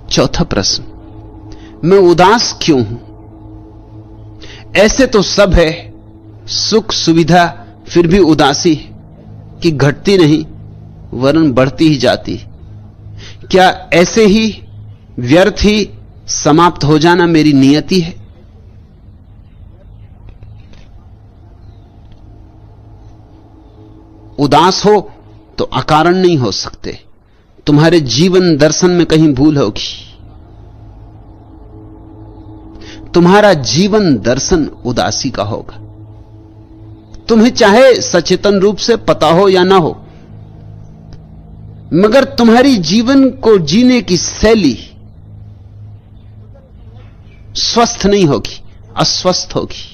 चौथा प्रश्न, मैं उदास क्यों हूं? ऐसे तो सब है, सुख सुविधा, फिर भी उदासी कि घटती नहीं वरन बढ़ती ही जाती। क्या ऐसे ही व्यर्थ ही समाप्त हो जाना मेरी नियति है? उदास हो तो अकारण नहीं हो सकते। तुम्हारे जीवन दर्शन में कहीं भूल होगी। तुम्हारा जीवन दर्शन उदासी का होगा। तुम्हें चाहे सचेतन रूप से पता हो या ना हो, मगर तुम्हारी जीवन को जीने की शैली स्वस्थ नहीं होगी, अस्वस्थ होगी।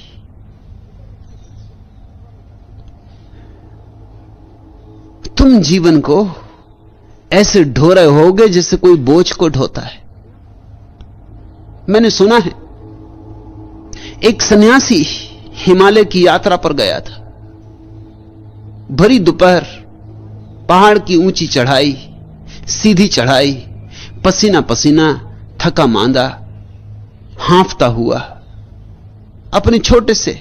तुम जीवन को ऐसे ढो रहे होगे जैसे कोई बोझ को ढोता है। मैंने सुना है एक सन्यासी हिमालय की यात्रा पर गया था। भरी दोपहर, पहाड़ की ऊंची चढ़ाई, सीधी चढ़ाई, पसीना पसीना, थका मांदा, हांफता हुआ अपने छोटे से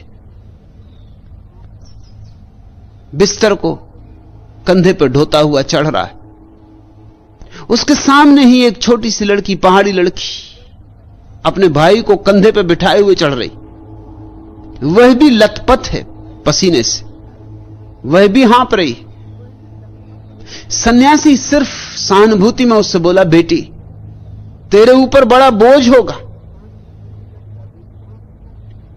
बिस्तर को कंधे पर ढोता हुआ चढ़ रहा है। उसके सामने ही एक छोटी सी लड़की, पहाड़ी लड़की, अपने भाई को कंधे पर बिठाए हुए चढ़ रही। वह भी लथपथ है पसीने से, वह भी हाँफ रही। सन्यासी सिर्फ सहानुभूति में उससे बोला, बेटी तेरे ऊपर बड़ा बोझ होगा।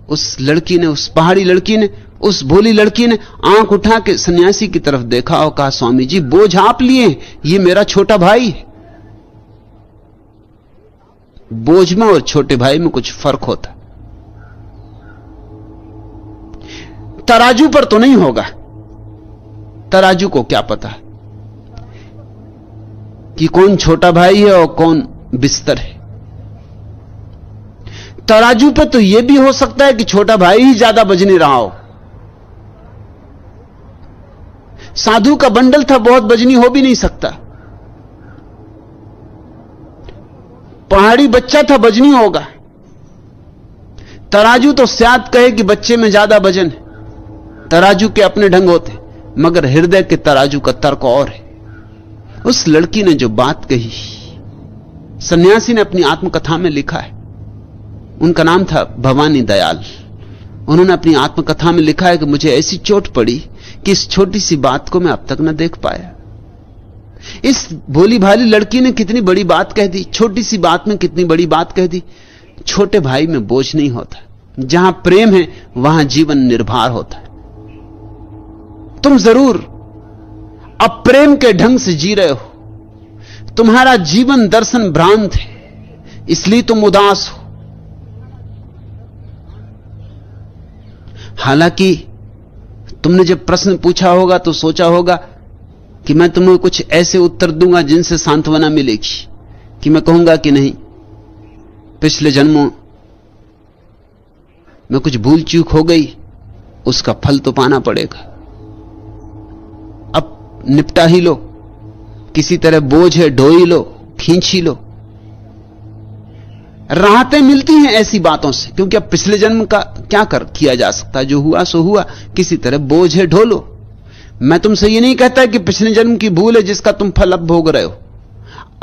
उस लड़की ने, उस पहाड़ी लड़की ने, उस भोली लड़की ने आंख उठा के सन्यासी की तरफ देखा और कहा, स्वामी जी बोझ आप लिए, ये मेरा छोटा भाई है। बोझ में और छोटे भाई में कुछ फर्क होता। तराजू पर तो नहीं होगा। तराजू को क्या पता कि कौन छोटा भाई है और कौन बिस्तर है। तराजू पे तो यह भी हो सकता है कि छोटा भाई ही ज्यादा वजनी रहा हो। साधु का बंडल था, बहुत वजनी हो भी नहीं सकता। पहाड़ी बच्चा था, वजनी होगा। तराजू तो शायद कहे कि बच्चे में ज्यादा वजन है। तराजू के अपने ढंग होते, मगर हृदय के तराजू का तर्क और है। उस लड़की ने जो बात कही, सन्यासी ने अपनी आत्मकथा में लिखा है। उनका नाम था भवानी दयाल। उन्होंने अपनी आत्मकथा में लिखा है कि मुझे ऐसी चोट पड़ी कि इस छोटी सी बात को मैं अब तक न देख पाया। इस भोली भाली लड़की ने कितनी बड़ी बात कह दी, छोटी सी बात में कितनी बड़ी बात कह दी। छोटे भाई में बोझ नहीं होता। जहां प्रेम है वहां जीवन निर्भर होता है। तुम जरूर अप्रेम के ढंग से जी रहे हो। तुम्हारा जीवन दर्शन भ्रांत है, इसलिए तुम उदास हो। हालांकि तुमने जब प्रश्न पूछा होगा तो सोचा होगा कि मैं तुम्हें कुछ ऐसे उत्तर दूंगा जिनसे सांत्वना मिलेगी, कि मैं कहूंगा कि नहीं, पिछले जन्मों में कुछ भूल चूक हो गई, उसका फल तो पाना पड़ेगा। अब निपटा ही लो, किसी तरह बोझ है ढो ही लो, खींच ही लो। राहतें मिलती हैं ऐसी बातों से, क्योंकि अब पिछले जन्म का क्या किया जा सकता है। जो हुआ सो हुआ, किसी तरह बोझ है ढो लो। मैं तुमसे ये नहीं कहता कि पिछले जन्म की भूल है जिसका तुम फल अब भोग रहे हो।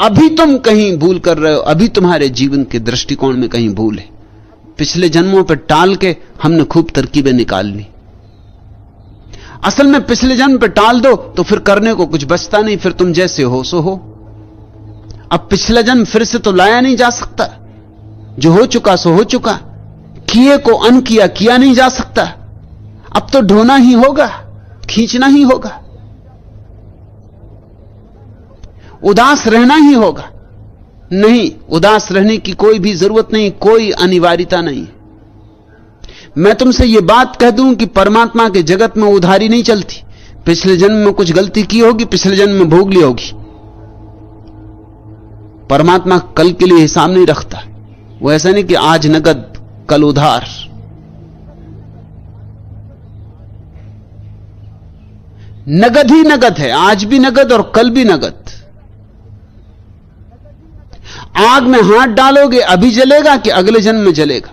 अभी तुम कहीं भूल कर रहे हो, अभी तुम्हारे जीवन के दृष्टिकोण में कहीं भूल है। पिछले जन्मों पर टाल के हमने खूब तरकीबें निकाल ली। असल में पिछले जन्म पर टाल दो तो फिर करने को कुछ बचता नहीं, फिर तुम जैसे हो सो हो। अब पिछला जन्म फिर से तो लाया नहीं जा सकता। जो हो चुका सो हो चुका। किए को अन किया किया नहीं जा सकता। अब तो ढोना ही होगा, खींचना ही होगा, उदास रहना ही होगा। नहीं, उदास रहने की कोई भी जरूरत नहीं, कोई अनिवार्यता नहीं। मैं तुमसे यह बात कह दूं कि परमात्मा के जगत में उधारी नहीं चलती। पिछले जन्म में कुछ गलती की होगी, पिछले जन्म में भोग ली होगी। परमात्मा कल के लिए हिसाब नहीं रखता। वो ऐसा नहीं कि आज नगद कल उधार। नगद ही नगद है, आज भी नगद और कल भी नगद। आग में हाथ डालोगे अभी जलेगा कि अगले जन्म में जलेगा?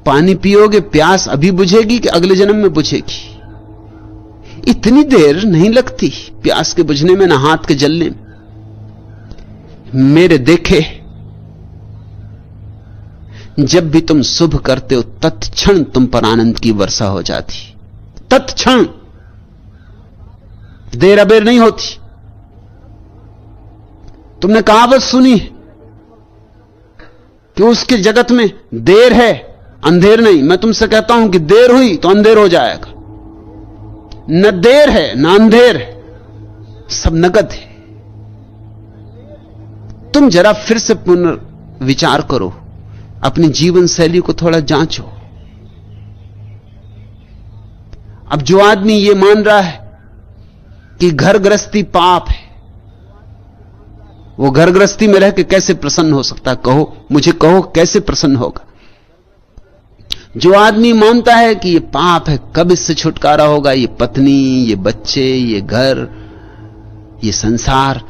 पानी पियोगे प्यास अभी बुझेगी कि अगले जन्म में बुझेगी? इतनी देर नहीं लगती प्यास के बुझने में, ना हाथ के जलने में। मेरे देखे जब भी तुम शुभ करते हो तत्क्षण तुम पर आनंद की वर्षा हो जाती, तत्क्षण, देर अबेर नहीं होती। तुमने कहावत सुनी कि उसके जगत में देर है अंधेर नहीं। मैं तुमसे कहता हूं कि देर हुई तो अंधेर हो जाएगा। न देर है न अंधेर है, सब नगद है। तुम जरा फिर से पुनर्विचार करो, अपनी जीवन शैली को थोड़ा जांचो। अब जो आदमी ये मान रहा है कि घर गृहस्थी पाप है, वो घर गृहस्थी में रह के कैसे प्रसन्न हो सकता है? कहो, मुझे कहो, कैसे प्रसन्न होगा? जो आदमी मानता है कि ये पाप है, कब इससे छुटकारा होगा? ये पत्नी, ये बच्चे, ये घर, ये संसार,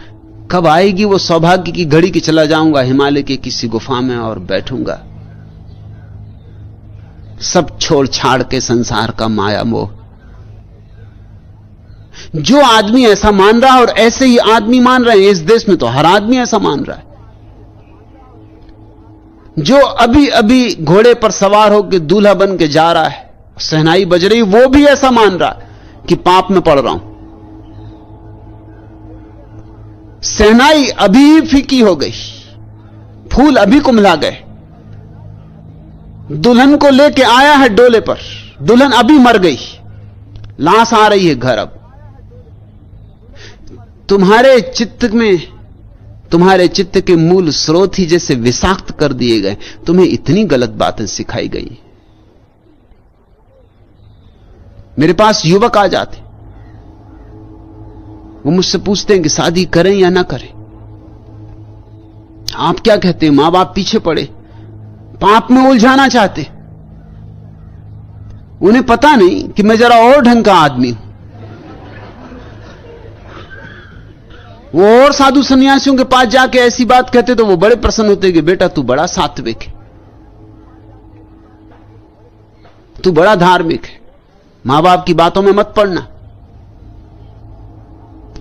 कब आएगी वो सौभाग्य की घड़ी कि चला जाऊंगा हिमालय के किसी गुफा में और बैठूंगा, सब छोड़ छाड़ के संसार का माया मोह। जो आदमी ऐसा मान रहा है, और ऐसे ही आदमी मान रहे हैं इस देश में, तो हर आदमी ऐसा मान रहा है। जो अभी अभी घोड़े पर सवार होकर दूल्हा बन के जा रहा है, शहनाई बज रही, वो भी ऐसा मान रहा है कि पाप में पड़ रहा हूं। शहनाई अभी ही फीकी हो गई, फूल अभी कुम्हला गए, दुल्हन को लेके आया है डोले पर, दुल्हन अभी मर गई, लाश आ रही है घर। अब तुम्हारे चित्त के मूल स्रोत ही जैसे विषाक्त कर दिए गए। तुम्हें इतनी गलत बातें सिखाई गई। मेरे पास युवक आ जाते, वो मुझसे पूछते हैं कि शादी करें या ना करें। आप क्या कहते हैं? मां बाप पीछे पड़े, पाप में उलझाना चाहते। उन्हें पता नहीं कि मैं जरा और ढंग का आदमी हूं। वो और साधु सन्यासियों के पास जाके ऐसी बात कहते तो वो बड़े प्रसन्न होते कि बेटा तू बड़ा सात्विक है, तू बड़ा धार्मिक है, मां बाप की बातों में मत पड़ना,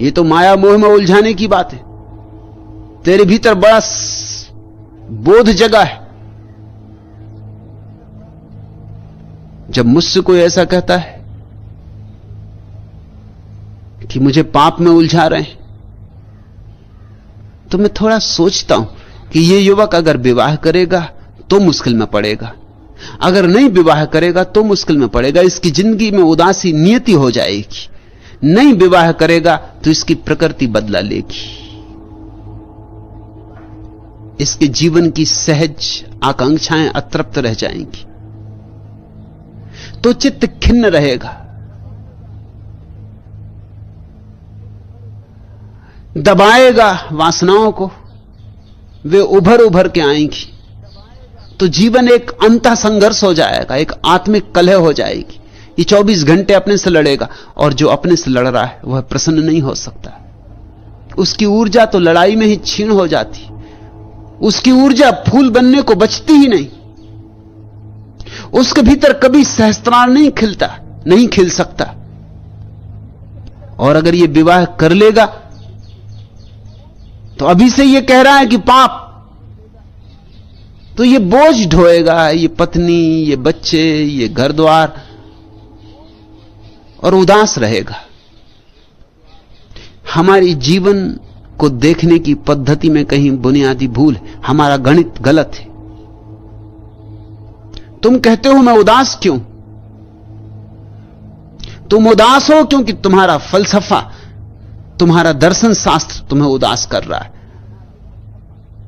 ये तो माया मोह में उलझाने की बात है, तेरे भीतर बड़ा बोध जगा है। जब मुझसे कोई ऐसा कहता है कि मुझे पाप में उलझा रहे हैं, तो मैं थोड़ा सोचता हूं कि यह युवक अगर विवाह करेगा तो मुश्किल में पड़ेगा, अगर नहीं विवाह करेगा तो मुश्किल में पड़ेगा। इसकी जिंदगी में उदासी नियति हो जाएगी। नहीं विवाह करेगा तो इसकी प्रकृति बदला लेगी, इसके जीवन की सहज आकांक्षाएं अतृप्त रह जाएंगी, तो चित्त खिन्न रहेगा, दबाएगा वासनाओं को, वे उभर उभर के आएंगी, तो जीवन एक अंतः संघर्ष हो जाएगा, एक आत्मिक कलह हो जाएगी। ये 24 घंटे अपने से लड़ेगा, और जो अपने से लड़ रहा है वह प्रसन्न नहीं हो सकता। उसकी ऊर्जा तो लड़ाई में ही क्षीण हो जाती, उसकी ऊर्जा फूल बनने को बचती ही नहीं, उसके भीतर कभी सहस्त्रार नहीं खिलता, नहीं खिल सकता। और अगर ये विवाह कर लेगा तो अभी से ये कह रहा है कि पाप, तो ये बोझ ढोएगा, ये पत्नी, ये बच्चे, ये घर द्वार, और उदास रहेगा। हमारी जीवन को देखने की पद्धति में कहीं बुनियादी भूल है, हमारा गणित गलत है। तुम कहते हो मैं उदास क्यों? तुम उदास हो क्योंकि तुम्हारा फलसफा, तुम्हारा दर्शन शास्त्र तुम्हें उदास कर रहा है।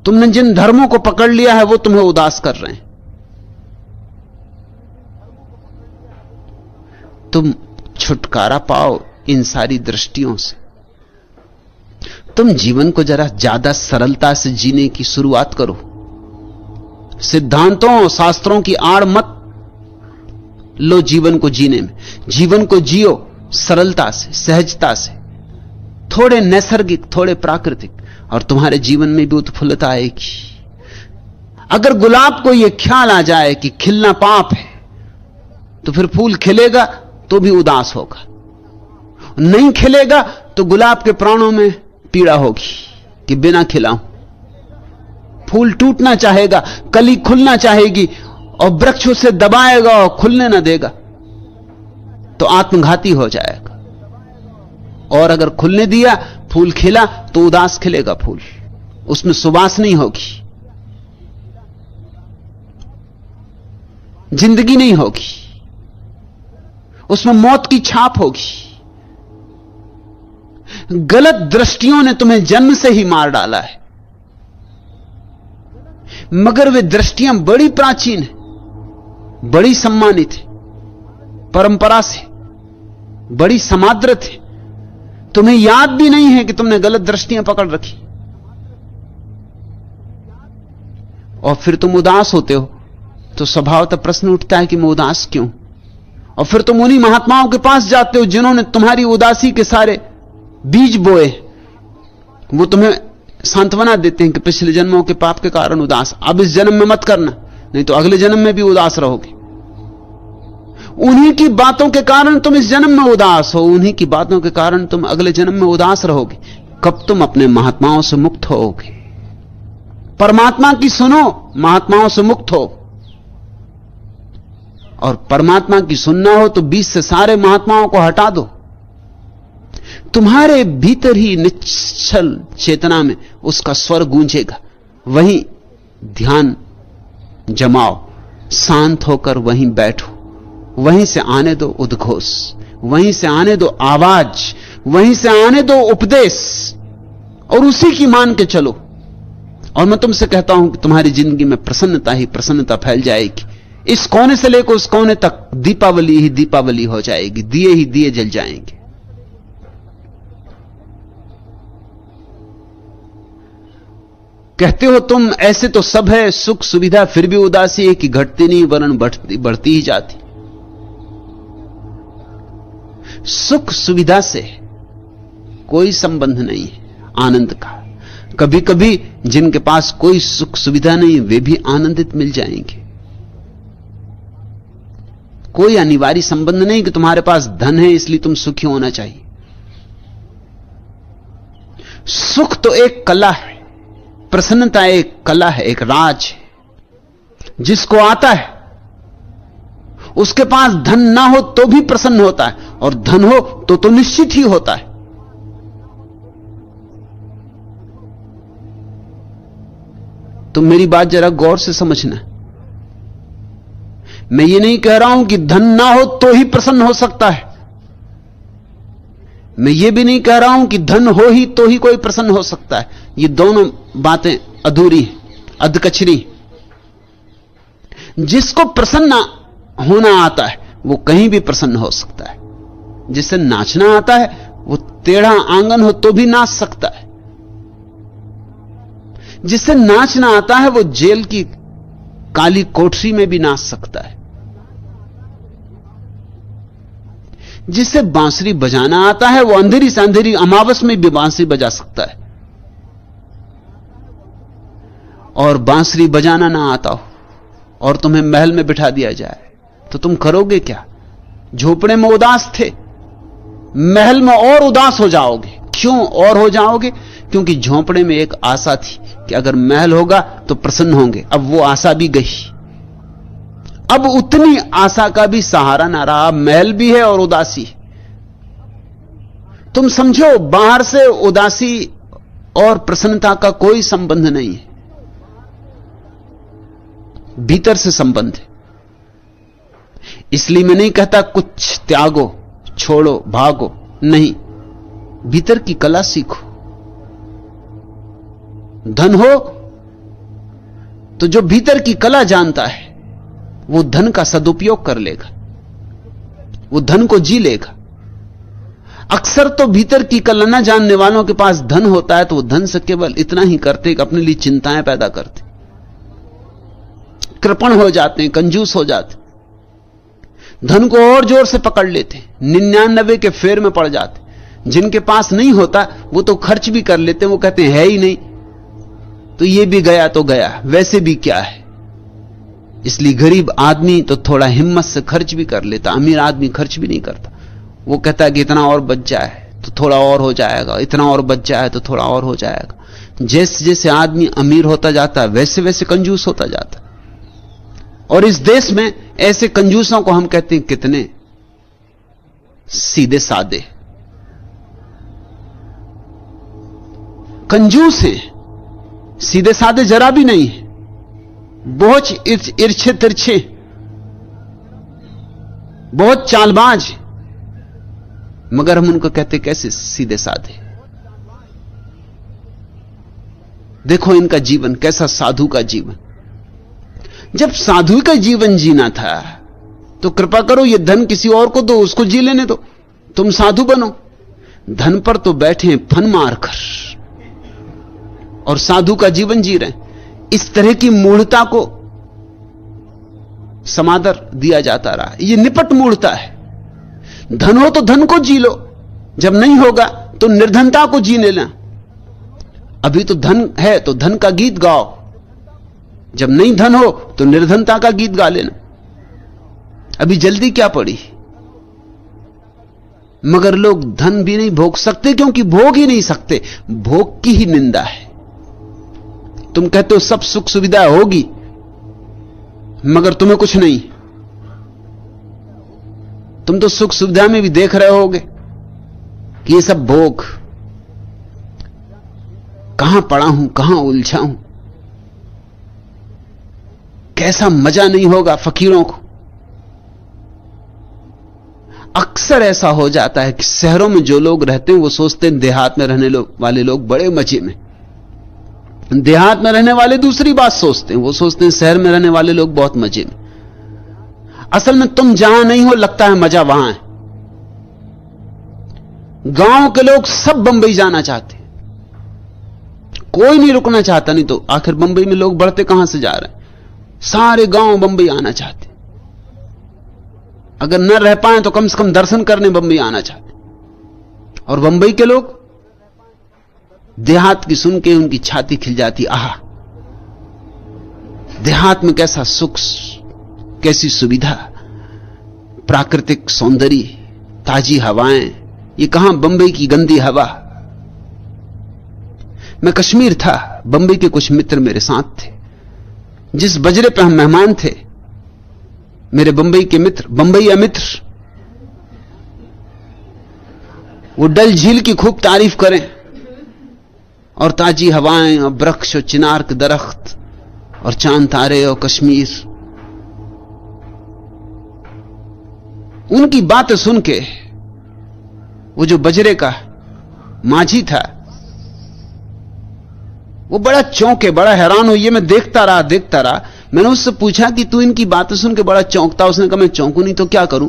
तुमने जिन धर्मों को पकड़ लिया है वो तुम्हें उदास कर रहे हैं। तुम छुटकारा पाओ इन सारी दृष्टियों से। तुम जीवन को जरा ज्यादा सरलता से जीने की शुरुआत करो। सिद्धांतों और शास्त्रों की आड़ मत लो जीवन को जीने में। जीवन को जियो सरलता से, सहजता से, थोड़े नैसर्गिक, थोड़े प्राकृतिक, और तुम्हारे जीवन में भी उत्फुल्लता आएगी। अगर गुलाब को यह ख्याल आ जाए कि खिलना पाप है, तो फिर फूल खिलेगा तो भी उदास होगा, नहीं खिलेगा तो गुलाब के प्राणों में पीड़ा होगी कि बिना खिलाऊं। फूल टूटना चाहेगा, कली खुलना चाहेगी, और वृक्ष उसे दबाएगा और खुलने ना देगा तो आत्मघाती हो जाएगा। और अगर खुलने दिया, फूल खिला, तो उदास खिलेगा फूल, उसमें सुवास नहीं होगी, जिंदगी नहीं होगी, उसमें मौत की छाप होगी। गलत दृष्टियों ने तुम्हें जन्म से ही मार डाला है, मगर वे दृष्टियां बड़ी प्राचीन हैं, बड़ी सम्मानित है, परंपरा से बड़ी समादृत है। तुम्हें याद भी नहीं है कि तुमने गलत दृष्टियां पकड़ रखी, और फिर तुम उदास होते हो, तो स्वभावतः प्रश्न उठता है कि मैं उदास क्यों? और फिर तुम उन्हीं महात्माओं के पास जाते हो जिन्होंने तुम्हारी उदासी के सारे बीज बोए। वो तुम्हें सांत्वना देते हैं कि पिछले जन्मों के पाप के कारण उदास, अब इस जन्म में मत करना, नहीं तो अगले जन्म में भी उदास रहोगे। उन्हीं की बातों के कारण तुम इस जन्म में उदास हो, उन्हीं की बातों के कारण तुम अगले जन्म में उदास रहोगे। कब तुम अपने महात्माओं से मुक्त होगे? परमात्मा की सुनो, महात्माओं से मुक्त हो। और परमात्मा की सुनना हो तो बीच से सारे महात्माओं को हटा दो। तुम्हारे भीतर ही निश्चल चेतना में उसका स्वर गूंजेगा, वहीं ध्यान जमाओ, शांत होकर वहीं बैठो, वहीं से आने दो उद्घोष, वहीं से आने दो आवाज, वहीं से आने दो उपदेश, और उसी की मान के चलो। और मैं तुमसे कहता हूं कि तुम्हारी जिंदगी में प्रसन्नता ही प्रसन्नता फैल जाएगी। इस कोने से लेकर उस कोने तक दीपावली ही दीपावली हो जाएगी, दिए ही दिए जल जाएंगे। कहते हो तुम ऐसे तो सब है, सुख सुविधा, फिर भी उदासी है कि घटती नहीं वरन बढ़ती ही जाती। सुख सुविधा से कोई संबंध नहीं है आनंद का। कभी कभी जिनके पास कोई सुख सुविधा नहीं वे भी आनंदित मिल जाएंगे। कोई अनिवार्य संबंध नहीं कि तुम्हारे पास धन है इसलिए तुम सुखी होना चाहिए। सुख तो एक कला है, प्रसन्नता एक कला है, एक राज है। जिसको आता है उसके पास धन ना हो तो भी प्रसन्न होता है, और धन हो तो निश्चित ही होता है। तुम मेरी बात जरा गौर से समझना। मैं ये नहीं कह रहा हूं कि धन ना हो तो ही प्रसन्न हो सकता है। मैं ये भी नहीं कह रहा हूं कि धन हो ही तो ही कोई प्रसन्न हो सकता है। ये दोनों बातें अधूरी हैं, अधकचरी। जिसको प्रसन्न होना आता है वो कहीं भी प्रसन्न हो सकता है। जिसे नाचना आता है वो टेढ़ा आंगन हो तो भी नाच सकता है। जिसे नाचना आता है वो जेल की काली कोठरी में भी नाच सकता है। जिसे बांसुरी बजाना आता है वो अंधेरी से अंधेरी अमावस में भी बांसुरी बजा सकता है। और बांसुरी बजाना ना आता हो और तुम्हें महल में बिठा दिया जाए तो तुम करोगे क्या? झोपड़े में उदास थे, महल में और उदास हो जाओगे। क्यों और हो जाओगे? क्योंकि झोपड़े में एक आशा थी कि अगर महल होगा तो प्रसन्न होंगे। अब वो आशा भी गई। अब उतनी आशा का भी सहारा ना रहा। महल भी है और उदासी। तुम समझो, बाहर से उदासी और प्रसन्नता का कोई संबंध नहीं है, भीतर से संबंध है। इसलिए मैं नहीं कहता कुछ त्यागो, छोड़ो, भागो, नहीं। भीतर की कला सीखो। धन हो तो जो भीतर की कला जानता है वो धन का सदुपयोग कर लेगा, वो धन को जी लेगा। अक्सर तो भीतर की कला न जानने वालों के पास धन होता है तो वो धन से केवल इतना ही करते कि अपने लिए चिंताएं पैदा करते, कृपण हो जाते हैं, कंजूस हो जाते। धन को और जोर से पकड़ लेते, 99 के फेर में पड़ जाते। जिनके पास नहीं होता वो तो खर्च भी कर लेते, वो कहते हैं है ही नहीं, तो ये भी गया तो गया, वैसे भी क्या है। इसलिए गरीब आदमी तो थोड़ा हिम्मत से खर्च भी कर लेता, अमीर आदमी खर्च भी नहीं करता। वो कहता है कि इतना और बच जाए तो थोड़ा और हो जाएगा, इतना और बच जाए तो थोड़ा और हो जाएगा। जैसे जैसे आदमी अमीर होता जाता है वैसे वैसे कंजूस होता जाता है। और इस देश में ऐसे कंजूसों को हम कहते हैं कितने सीधे साधे कंजूस हैं, सीधे साधे जरा भी नहीं है, बहुत इर्छे तिरछे, बहुत चालबाज, मगर हम उनको कहते कैसे सीधे साधे। देखो इनका जीवन कैसा साधु का जीवन। जब साधु का जीवन जीना था तो कृपा करो ये धन किसी और को दो, उसको जी लेने दो, तुम साधु बनो। धन पर तो बैठे फन मारकर और साधु का जीवन जी रहे हैं। इस तरह की मूढ़ता को समादर दिया जाता रहा। ये निपट मूढ़ता है। धन हो तो धन को जी लो, जब नहीं होगा तो निर्धनता को जीने लेना। अभी तो धन है तो धन का गीत गाओ, जब नहीं धन हो तो निर्धनता का गीत गा लेना। अभी जल्दी क्या पड़ी। मगर लोग धन भी नहीं भोग सकते, क्योंकि भोग ही नहीं सकते, भोग की ही निंदा है। तुम कहते हो सब सुख सुविधा होगी, मगर तुम्हें कुछ नहीं। तुम तो सुख सुविधा में भी देख रहे होगे कि ये सब भोग, कहां पड़ा हूं, कहां उलझा हूं। कैसा मजा नहीं होगा फकीरों को। अक्सर ऐसा हो जाता है कि शहरों में जो लोग रहते हैं वो सोचते हैं देहात में रहने वाले लोग बड़े मजे में। देहात में रहने वाले दूसरी बात सोचते हैं, वो सोचते हैं शहर में रहने वाले लोग बहुत मजे में। असल में तुम जहां नहीं हो लगता है मजा वहां है। गांव के लोग सब बंबई जाना चाहते, कोई नहीं रुकना चाहता, नहीं तो आखिर बंबई में लोग बढ़ते कहां से जा रहे हैं। सारे गांव बंबई आना चाहते, अगर न रह पाए तो कम से कम दर्शन करने बंबई आना चाहते। और बंबई के लोग देहात की सुन के उनकी छाती खिल जाती, आहा देहात में कैसा सुख, कैसी सुविधा, प्राकृतिक सौंदर्य, ताजी हवाएं, ये कहां बंबई की गंदी हवा। मैं कश्मीर था, बंबई के कुछ मित्र मेरे साथ थे। जिस बजरे पे हम मेहमान थे, मेरे बंबई के मित्र, बंबईया मित्र, वो डल झील की खूब तारीफ करें और ताजी हवाएं और वृक्ष और चिनार के दरख्त और चांद तारे और कश्मीर। उनकी बातें सुन के वो जो बजरे का माझी था वो बड़ा चौंके, बड़ा हैरान हो। ये मैं देखता रहा। मैंने उससे पूछा कि तू इनकी बातें सुन के बड़ा चौंकता। उसने कहा मैं चौंकू नहीं तो क्या करूं,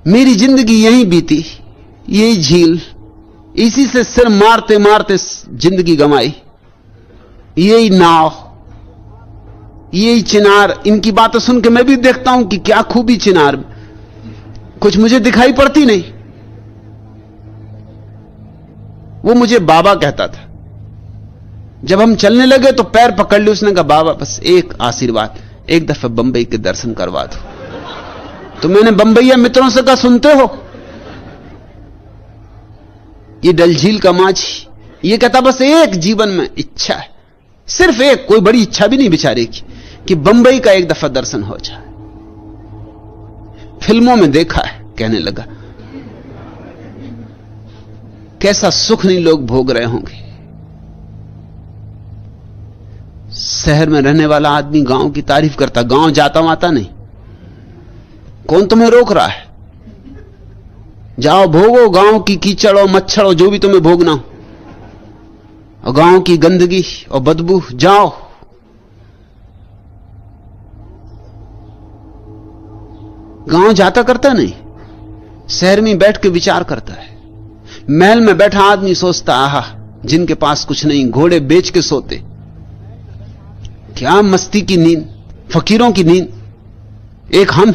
मेरी जिंदगी यहीं बीती, यही झील, इसी से सिर मारते मारते जिंदगी गंवाई, यही नाव, यही चिनार। इनकी बातें सुन के मैं भी देखता हूं कि क्या खूबी चिनार में, कुछ मुझे दिखाई पड़ती नहीं। वो मुझे बाबा कहता था। जब हम चलने लगे तो पैर पकड़ लिए, उसने कहा बाबा बस एक आशीर्वाद, एक दफा बंबई के दर्शन करवा दो। तो मैंने बंबईया मित्रों से कहा सुनते हो, ये डल झील का माझी ये कहता बस एक जीवन में इच्छा है, सिर्फ एक, कोई बड़ी इच्छा भी नहीं बेचारे की, कि बंबई का एक दफा दर्शन हो जाए। फिल्मों में देखा है, कहने लगा। कैसा सुख नहीं लोग भोग रहे होंगे। शहर में रहने वाला आदमी गांव की तारीफ करता, गांव जाता माता नहीं। कौन तुम्हें रोक रहा है? जाओ भोगो गांव की कीचड़ और मच्छर और जो भी तुम्हें भोगना हो, और गांव की गंदगी और बदबू, जाओ। गांव जाता करता नहीं, शहर में बैठ के विचार करता है। महल में बैठा आदमी सोचता, आहा जिनके पास कुछ नहीं, घोड़े बेच के सोते, क्या मस्ती की नींद, फकीरों की नींद। एक हम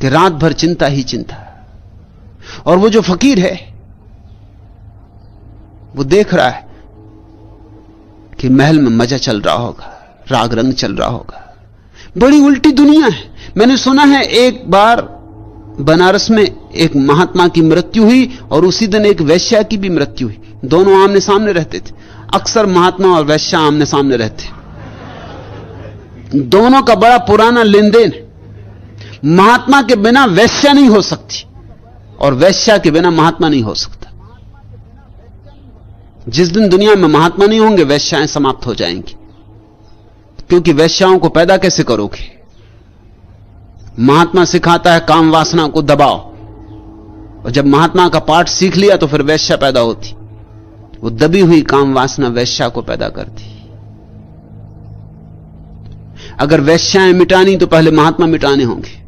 कि रात भर चिंता ही चिंता। और वो जो फकीर है वो देख रहा है कि महल में मजा चल रहा होगा, राग रंग चल रहा होगा। बड़ी उल्टी दुनिया है। मैंने सुना है एक बार बनारस में एक महात्मा की मृत्यु हुई और उसी दिन एक वैश्या की भी मृत्यु हुई। दोनों आमने सामने रहते थे। अक्सर महात्मा और वैश्या आमने सामने रहते, दोनों का बड़ा पुराना लेन देन। महात्मा के बिना वैश्या नहीं हो सकती और वैश्या के बिना महात्मा नहीं हो सकता। जिस दिन दुनिया में महात्मा नहीं होंगे वैश्याएं समाप्त हो जाएंगी, क्योंकि वैश्याओं को पैदा कैसे करोगे? महात्मा सिखाता है काम वासना को दबाओ, और जब महात्मा का पाठ सीख लिया तो फिर वैश्या पैदा होती। वो दबी हुई काम वासना वैश्या को पैदा करती। अगर वैश्याएं मिटानी तो पहले महात्मा मिटाने होंगे।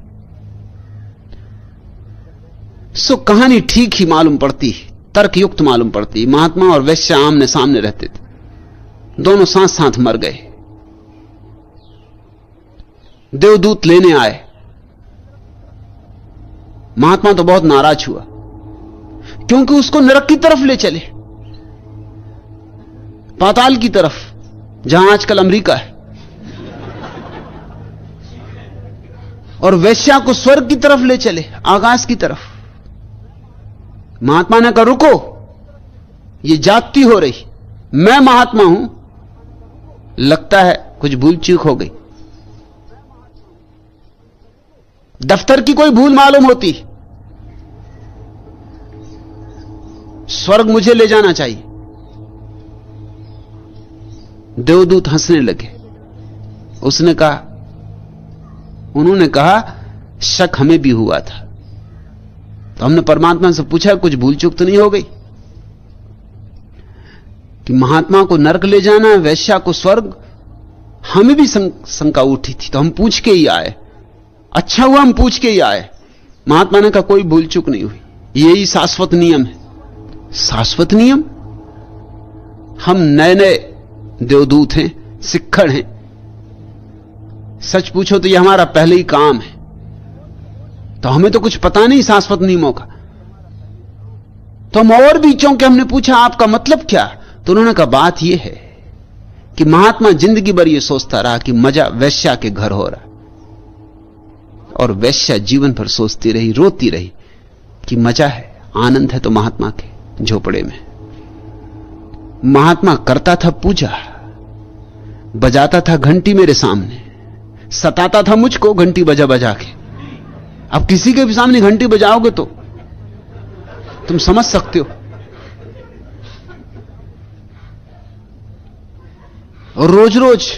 सो कहानी ठीक ही मालूम पड़ती है, तर्कयुक्त मालूम पड़ती। महात्मा और वैश्या आमने सामने रहते थे, दोनों साथ साथ मर गए। देवदूत लेने आए। महात्मा तो बहुत नाराज हुआ, क्योंकि उसको नरक की तरफ ले चले, पाताल की तरफ, जहां आजकल अमेरिका है, और वैश्या को स्वर्ग की तरफ ले चले, आकाश की तरफ। महात्मा ने कहा रुको, ये जाति हो रही, मैं महात्मा हूं, लगता है कुछ भूल चूक हो गई। दफ्तर की कोई भूल मालूम होती, स्वर्ग मुझे ले जाना चाहिए। देवदूत हंसने लगे। उसने कहा, उन्होंने कहा शक हमें भी हुआ था, तो हमने परमात्मा से पूछा कुछ भूल चूक तो नहीं हो गई कि महात्मा को नरक ले जाना है, वैश्या को स्वर्ग? हमें भी शंका उठी थी, तो हम पूछ के ही आए। अच्छा हुआ हम पूछ के ही आए। महात्मा ने कहा कोई भूल चूक नहीं हुई, यही शाश्वत नियम है। शाश्वत नियम? हम नए नए देवदूत हैं, सिक्खड़ हैं, सच पूछो तो यह हमारा पहले ही काम है, तो हमें तो कुछ पता नहीं शाश्वत नियमों का। तो हम और भी चौंके, हमने पूछा आपका मतलब क्या? तो उन्होंने कहा बात यह है कि महात्मा जिंदगी भर यह सोचता रहा कि मजा वैश्या के घर हो रहा, और वैश्या जीवन भर सोचती रही, रोती रही कि मजा है, आनंद है तो महात्मा के झोपड़े में। महात्मा करता था पूजा, बजाता था घंटी मेरे सामने, सताता था मुझको घंटी बजा बजा के। अब किसी के भी सामने घंटी बजाओगे तो तुम समझ सकते हो। और रोज रोज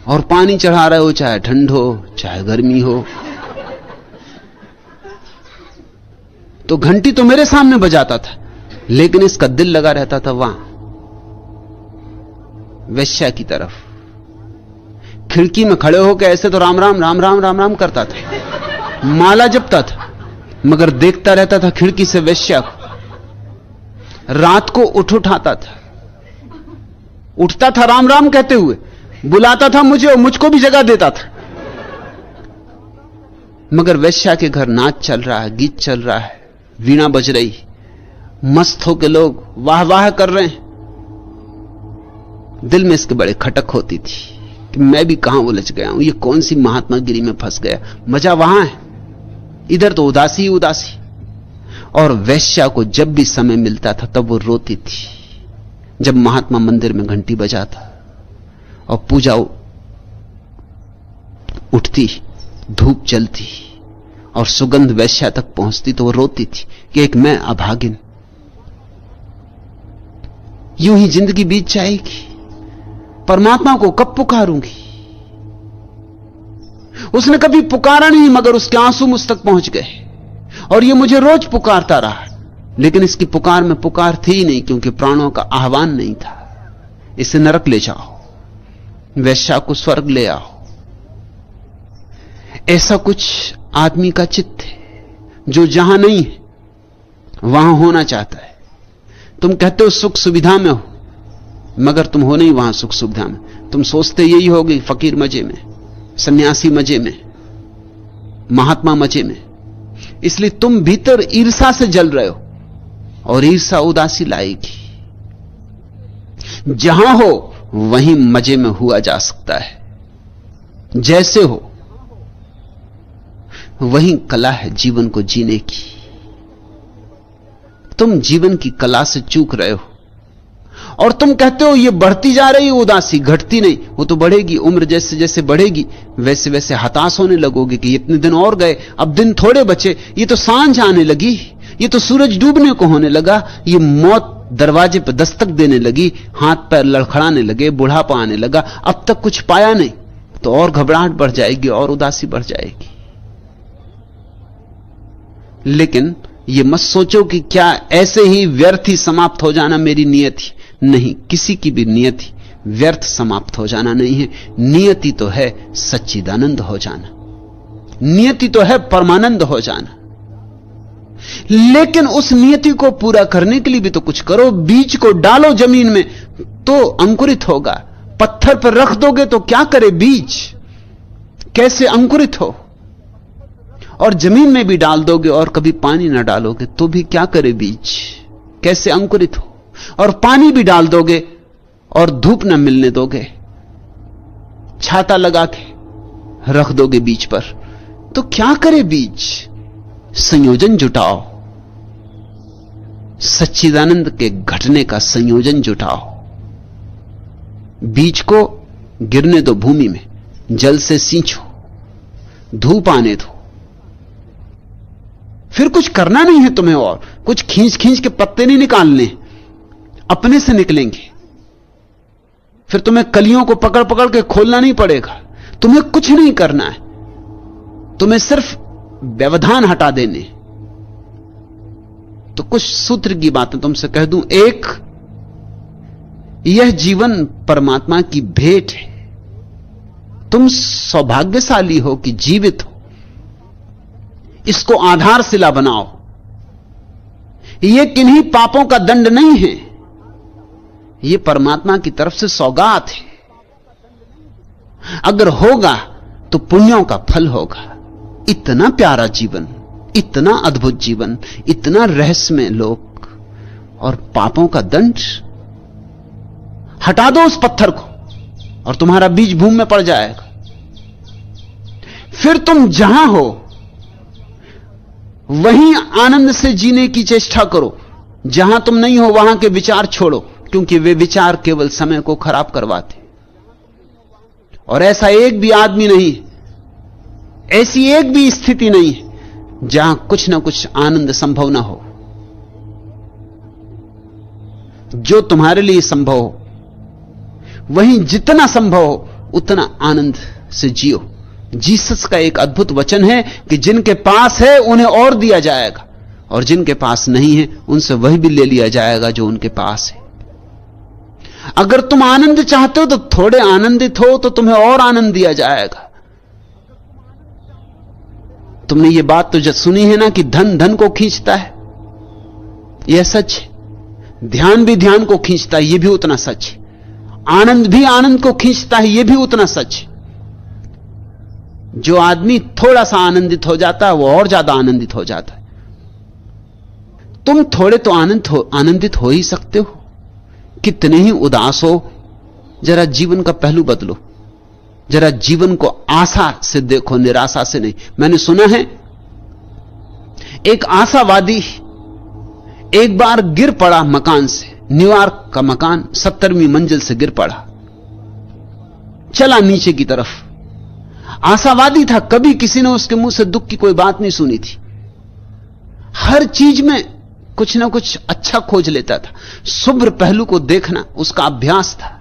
और पानी चढ़ा रहे हो, चाहे ठंड हो चाहे गर्मी हो, तो घंटी तो मेरे सामने बजाता था, लेकिन इसका दिल लगा रहता था वहां वैश्या की तरफ। खिड़की में खड़े होकर ऐसे तो राम राम राम राम राम राम करता था, माला जपता था, मगर देखता रहता था खिड़की से वैश्या को। रात को उठाता था, उठता था राम राम कहते हुए, बुलाता था मुझे और मुझको भी जगह देता था। मगर वैश्या के घर नाच चल रहा है, गीत चल रहा है, वीणा बज रही, मस्त होके लोग वाह वाह कर रहे हैं। दिल में इसके बड़े खटक होती थी कि मैं भी कहां उलझ गया हूं, ये कौन सी महात्मागिरी में फंस गया। मजा वहां है, इधर तो उदासी ही उदासी। और वैश्या को जब भी समय मिलता था तब वो रोती थी, जब महात्मा मंदिर में घंटी बजाता और पूजा उठती, धूप जलती और सुगंध वैश्या तक पहुंचती, तो वो रोती थी कि एक मैं अभागिन, यूं ही जिंदगी बीत जाएगी, परमात्मा को कब पुकारूंगी। उसने कभी पुकारा नहीं, मगर उसके आंसू मुझ तक पहुंच गए, और ये मुझे रोज पुकारता रहा, लेकिन इसकी पुकार में पुकार थी ही नहीं, क्योंकि प्राणों का आह्वान नहीं था। इसे नरक ले जाओ, वैश्या को स्वर्ग ले आओ। ऐसा कुछ आदमी का चित्त है जो जहां नहीं है वहां होना चाहता है। तुम कहते हो सुख सुविधा में हो, मगर तुम हो नहीं वहां सुख सुविधा में। तुम सोचते यही होगी फकीर मजे में, सन्यासी मजे में, महात्मा मजे में। इसलिए तुम भीतर ईर्ष्या से जल रहे हो, और ईर्ष्या उदासी लाएगी। जहां हो वहीं मजे में हुआ जा सकता है। जैसे हो वहीं कला है जीवन को जीने की। तुम जीवन की कला से चूक रहे हो, और तुम कहते हो ये बढ़ती जा रही उदासी, घटती नहीं। वो तो बढ़ेगी। उम्र जैसे जैसे बढ़ेगी वैसे वैसे हताश होने लगोगे कि इतने दिन और गए, अब दिन थोड़े बचे, ये तो सांझ आने लगी, ये तो सूरज डूबने को होने लगा, ये मौत दरवाजे पर दस्तक देने लगी, हाथ पैर लड़खड़ाने लगे, बुढ़ापा आने लगा, अब तक कुछ पाया नहीं। तो और घबराहट बढ़ जाएगी और उदासी बढ़ जाएगी। लेकिन ये मत सोचो कि क्या ऐसे ही व्यर्थ ही समाप्त हो जाना मेरी नियति। नहीं, किसी की भी नियति व्यर्थ समाप्त हो जाना नहीं है। नियति तो है सच्चिदानंद हो जाना, नियति तो है परमानंद हो जाना। लेकिन उस नियति को पूरा करने के लिए भी तो कुछ करो। बीज को डालो जमीन में तो अंकुरित होगा। पत्थर पर रख दोगे तो क्या करे बीज, कैसे अंकुरित हो? और जमीन में भी डाल दोगे और कभी पानी ना डालोगे तो भी क्या करे बीज, कैसे अंकुरित हो? और पानी भी डाल दोगे और धूप ना मिलने दोगे, छाता लगा के रख दोगे बीज पर, तो क्या करे बीज? संयोजन जुटाओ, सच्चिदानंद के घटने का संयोजन जुटाओ। बीज को गिरने दो भूमि में, जल से सींचो, धूप आने दो। फिर कुछ करना नहीं है तुम्हें, और कुछ खींच खींच के पत्ते नहीं निकालने, अपने से निकलेंगे। फिर तुम्हें कलियों को पकड़ पकड़ के खोलना नहीं पड़ेगा। तुम्हें कुछ नहीं करना है, तुम्हें सिर्फ व्यवधान हटा देने। तो कुछ सूत्र की बातें तुमसे कह दूं। एक, यह जीवन परमात्मा की भेंट है। तुम सौभाग्यशाली हो कि जीवित हो। इसको आधारशिला बनाओ। यह किन्हीं पापों का दंड नहीं है, यह परमात्मा की तरफ से सौगात है। अगर होगा तो पुण्यों का फल होगा। इतना प्यारा जीवन, इतना अद्भुत जीवन, इतना रहस्यमय लोक, और पापों का दंड। हटा दो उस पत्थर को और तुम्हारा बीज भूमि में पड़ जाएगा। फिर तुम जहां हो वहीं आनंद से जीने की चेष्टा करो। जहां तुम नहीं हो वहां के विचार छोड़ो, क्योंकि वे विचार केवल समय को खराब करवाते। और ऐसा एक भी आदमी नहीं, ऐसी एक भी स्थिति नहीं है जहां कुछ ना कुछ आनंद संभव ना हो। जो तुम्हारे लिए संभव हो वहीं जितना संभव हो उतना आनंद से जियो। जीसस का एक अद्भुत वचन है कि जिनके पास है उन्हें और दिया जाएगा, और जिनके पास नहीं है उनसे वही भी ले लिया जाएगा जो उनके पास है। अगर तुम आनंद चाहते हो तो थोड़े आनंदित हो तो तुम्हें और आनंद दिया जाएगा। तुमने ये बात तो जब सुनी है ना कि धन धन को खींचता है, यह सच है। ध्यान भी ध्यान को खींचता है, यह भी उतना सच है। आनंद भी आनंद को खींचता है, यह भी उतना सच है। जो आदमी थोड़ा सा आनंदित हो जाता है वो और ज्यादा आनंदित हो जाता है। तुम थोड़े तो आनंदित हो ही सकते हो। कितने ही उदास हो, जरा जीवन का पहलू बदलो, जरा जीवन को आशा से देखो, निराशा से नहीं। मैंने सुना है एक आशावादी एक बार गिर पड़ा मकान से, न्यूयॉर्क का मकान 70वीं मंजिल से गिर पड़ा, चला नीचे की तरफ। आशावादी था, कभी किसी ने उसके मुंह से दुख की कोई बात नहीं सुनी थी। हर चीज में कुछ ना कुछ अच्छा खोज लेता था। शुभ्र पहलू को देखना उसका अभ्यास था।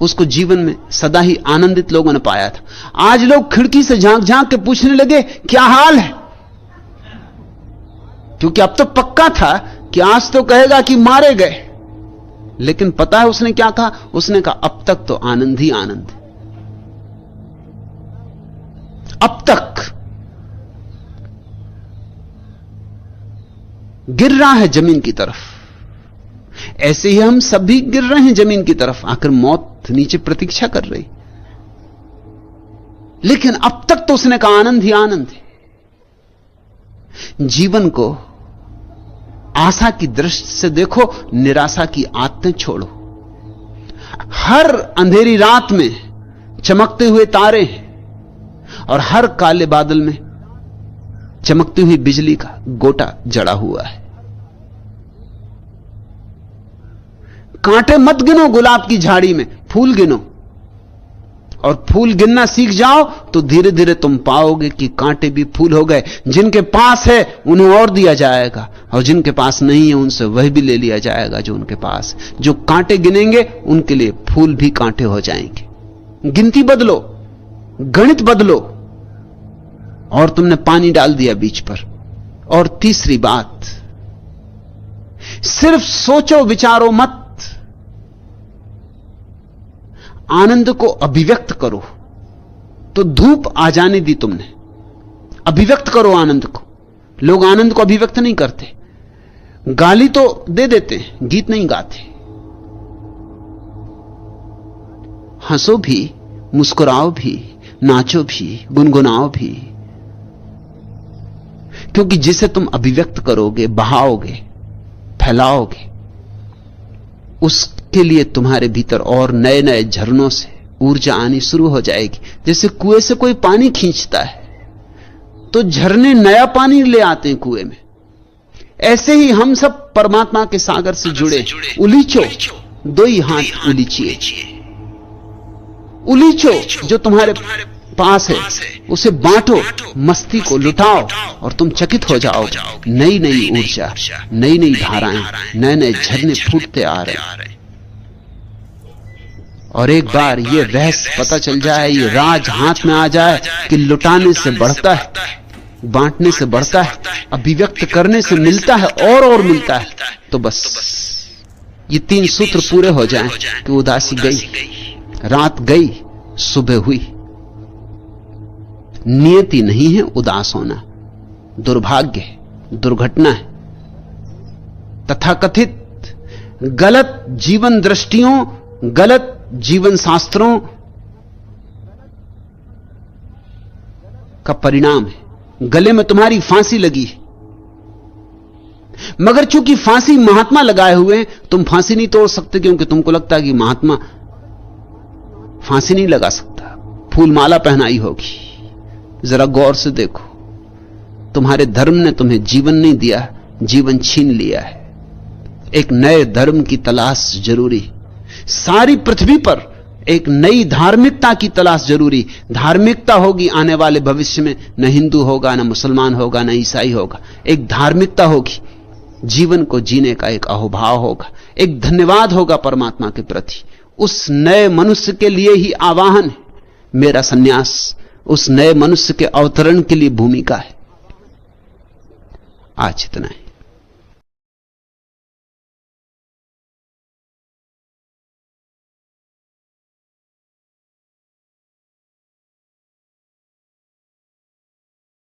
उसको जीवन में सदा ही आनंदित लोगों ने पाया था। आज लोग खिड़की से झांक झांक के पूछने लगे क्या हाल है, क्योंकि अब तो पक्का था कि आज तो कहेगा कि मारे गए। लेकिन पता है उसने क्या कहा? उसने कहा अब तक तो आनंद ही आनंद है, अब तक। गिर रहा है जमीन की तरफ, ऐसे ही हम सभी गिर रहे हैं जमीन की तरफ। आखिर मौत नीचे प्रतीक्षा कर रही, लेकिन अब तक तो उसने कहा आनंद ही आनंद है। जीवन को आशा की दृष्टि से देखो, निराशा की आदतें छोड़ो। हर अंधेरी रात में चमकते हुए तारे हैं और हर काले बादल में चमकती हुई बिजली का गोटा जड़ा हुआ है। कांटे मत गिनो गुलाब की झाड़ी में, फूल गिनो। और फूल गिनना सीख जाओ तो धीरे धीरे तुम पाओगे कि कांटे भी फूल हो गए। जिनके पास है उन्हें और दिया जाएगा, और जिनके पास नहीं है उनसे वह भी ले लिया जाएगा जो उनके पास। जो कांटे गिनेंगे उनके लिए फूल भी कांटे हो जाएंगे। गिनती बदलो, गणित बदलो, और तुमने पानी डाल दिया बीच पर। और तीसरी बात, सिर्फ सोचो विचारो मत, आनंद को अभिव्यक्त करो। तो धूप आ जाने दी तुमने, अभिव्यक्त करो आनंद को। लोग आनंद को अभिव्यक्त नहीं करते, गाली तो दे देते हैं, गीत नहीं गाते। हंसो भी, मुस्कुराओ भी, नाचो भी, गुनगुनाओ भी, क्योंकि जिसे तुम अभिव्यक्त करोगे, बहाओगे, फैलाओगे, उसके लिए तुम्हारे भीतर और नए नए झरनों से ऊर्जा आनी शुरू हो जाएगी। जैसे कुएं से कोई पानी खींचता है तो झरने नया पानी ले आते हैं कुएं में। ऐसे ही हम सब परमात्मा के सागर से जुड़े। उलीचो, दो ही हाथ उलीचिए, उलीचो जो तुम्हारे पास है उसे बांटो, मस्ती को लुटाओ, और तुम चकित हो जाओगे। नई नई ऊर्जा, नई नई धाराएं, नए नए झरने फूटते आ रहे। और एक बार ये रहस्य पता चल जाए, ये राज हाथ में आ जाए कि लुटाने से बढ़ता है, बांटने से बढ़ता है, अभिव्यक्त करने से मिलता है और मिलता है, तो बस ये तीन सूत्र पूरे हो जाएं कि उदासी गई, रात गई, सुबह हुई। नियति नहीं है उदास होना, दुर्भाग्य है, दुर्घटना है। तथाकथित गलत जीवन दृष्टियों, गलत जीवन शास्त्रों का परिणाम है। गले में तुम्हारी फांसी लगी है, मगर चूंकि फांसी महात्मा लगाए हुए हैं, तुम फांसी नहीं तोड़ सकते, क्योंकि तुमको लगता है कि महात्मा फांसी नहीं लगा सकता, फूल माला पहनाई होगी। जरा गौर से देखो, तुम्हारे धर्म ने तुम्हें जीवन नहीं दिया, जीवन छीन लिया है। एक नए धर्म की तलाश जरूरी, सारी पृथ्वी पर एक नई धार्मिकता की तलाश जरूरी। धार्मिकता होगी आने वाले भविष्य में, न हिंदू होगा, न मुसलमान होगा, न ईसाई होगा, एक धार्मिकता होगी। जीवन को जीने का एक अहोभाव होगा, एक धन्यवाद होगा परमात्मा के प्रति। उस नए मनुष्य के लिए ही आवाहन है मेरा सन्यास, उस नए मनुष्य के अवतरण के लिए भूमिका है। आज इतना है।